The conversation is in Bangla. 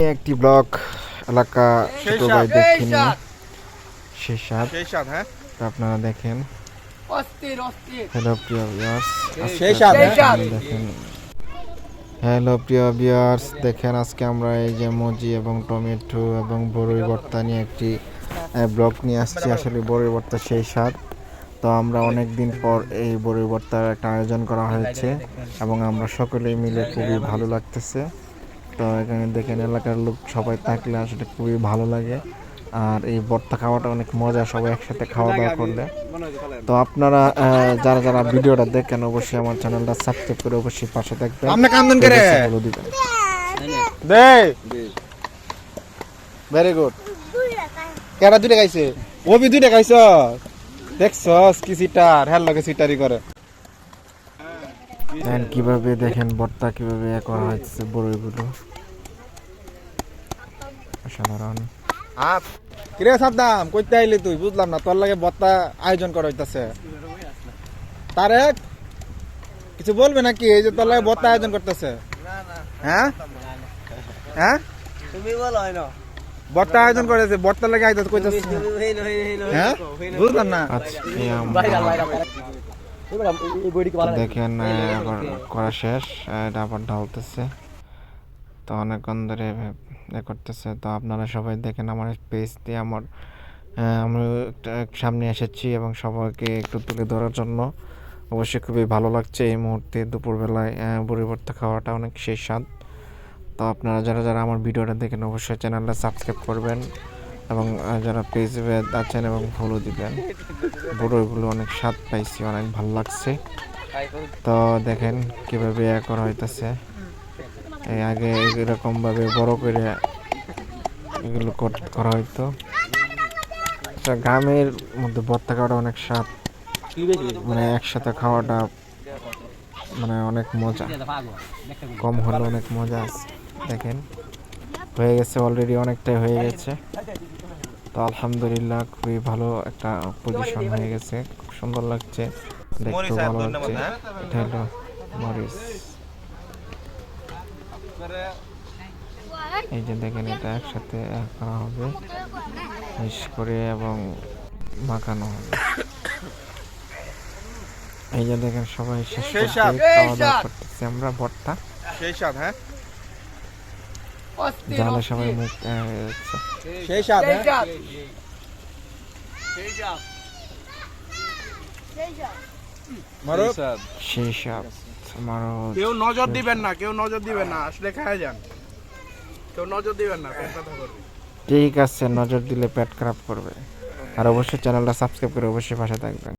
একটি ব্লক এলাকা ছোট ভাই দেখিনি সেই সাথ হ্যাঁ আপনারা দেখেন। হ্যালো প্রিয় ভিউয়ার্স, দেখেন। হ্যালো প্রিয় ভিউয়ার্স, দেখেন আজকে আমরা এই যে মজি এবং টমেটো এবং বড়ই ভর্তা নিয়ে একটি ব্লগ নিয়ে আসছি। আসলে বড়ই ভর্তা সেই স্বাদ। তো আমরা অনেক দিন পর এই বড়ই ভর্তার একটা আয়োজন করা হয়েছে এবং আমরা সকলেই মিলে খুবই ভালো লাগতেছে। তো এখানে দেখেন এলাকার লোক সবাই থাকলে আসলে খুবই ভালো লাগে। আর এই ভর্তা খাওয়াটা অনেক মজা, সবাই একসাথে খাওয়া দাওয়া করলে। তো আপনারা যারা যারা ভিডিওটা দেখেন অবশ্যই আমার চ্যানেলটা সাবস্ক্রাইব করে অবশ্যই পাশে থাকবেন, ফলো দিবেন। Very good. কেরা দুইটা খাইছে? ওবি দুইটা খাইছ? দেখছস কি সিটার, হ্যাঁ লাগে সিটারি করে। দেন কিভাবে দেখেন ভর্তা কিভাবে করা হচ্ছে বড়ইগুলো, অসাধারণ। কিরে সাদ্দাম, কইতে আইলি তুই? বুঝলাম না, তোর লাগে ভর্তা আয়োজন করা হইতাছে। তারেক কিছু বলবে নাকি এই যে তোর লাগে ভর্তা আয়োজন করতেছে? হ্যাঁ হ্যাঁ, তুমি বলো না ভর্তা আয়োজন করেছে, ভর্তা লাগে আইতাছে কইতাছে। হ্যাঁ বুঝলাম না। দেখেন আবার করা শেষ, এটা আবার ঢালতেছে। তো অনেকক্ষণ ধরে করতেছে। তো আপনারা সবাই দেখেন আমার পেজ দিয়ে আমরা সামনে এসেছি এবং সবাইকে একটু তুলে ধরার জন্য। অবশ্যই খুবই ভালো লাগছে এই মুহূর্তে দুপুরবেলায় বড়ি ভর্তা খাওয়াটা অনেক সেই স্বাদ। তো আপনারা যারা যারা আমার ভিডিওটা দেখেন অবশ্যই চ্যানেলটা সাবস্ক্রাইব করবেন এবং যারা পেজে আছেন এবং ফলো দিবেন। বড়ইগুলো অনেক স্বাদ পাইছি, অনেক ভালো লাগছে। তো দেখেন কীভাবে করা হইতেছে। এই আগে এরকমভাবে বড় করে এগুলো করা হইতো। গ্রামের মধ্যে ভর্তা খাওয়াটা অনেক স্বাদ, মানে একসাথে খাওয়াটা মানে অনেক মজা, কম হলে অনেক মজা আছে। দেখেন হয়ে গেছে, অলরেডি অনেকটাই হয়ে গেছে। তো আলহামদুলিল্লাহ খুবই ভালো একটা পজিশন হয়ে গেছে, খুব সুন্দর লাগছে, দেখতেও ভালো লাগছে। এটা হলো মরিচ, এই যে দেখেন এটা একসাথে করা হবে মিক্স করে এবং মাখানো হবে। এই যে দেখেন সবাই শেষ করতে খাওয়া দাওয়া করতেছি আমরা ভর্তা সেই স্বাদ। হ্যাঁ জালে সবাই মুখ সেই স্বাদ, সেই স্বাদ। কেউ নজর দিবেন না, কেউ নজর দিবেন না, আসলে খায় যান, কেউ নজর দিবেন না, পেট ব্যথা করবে। ঠিক আছে, নজর দিলে পেট খারাপ করবে। আর অবশ্যই চ্যানেলটা সাবস্ক্রাইব করে অবশ্যই পাশে থাকবেন।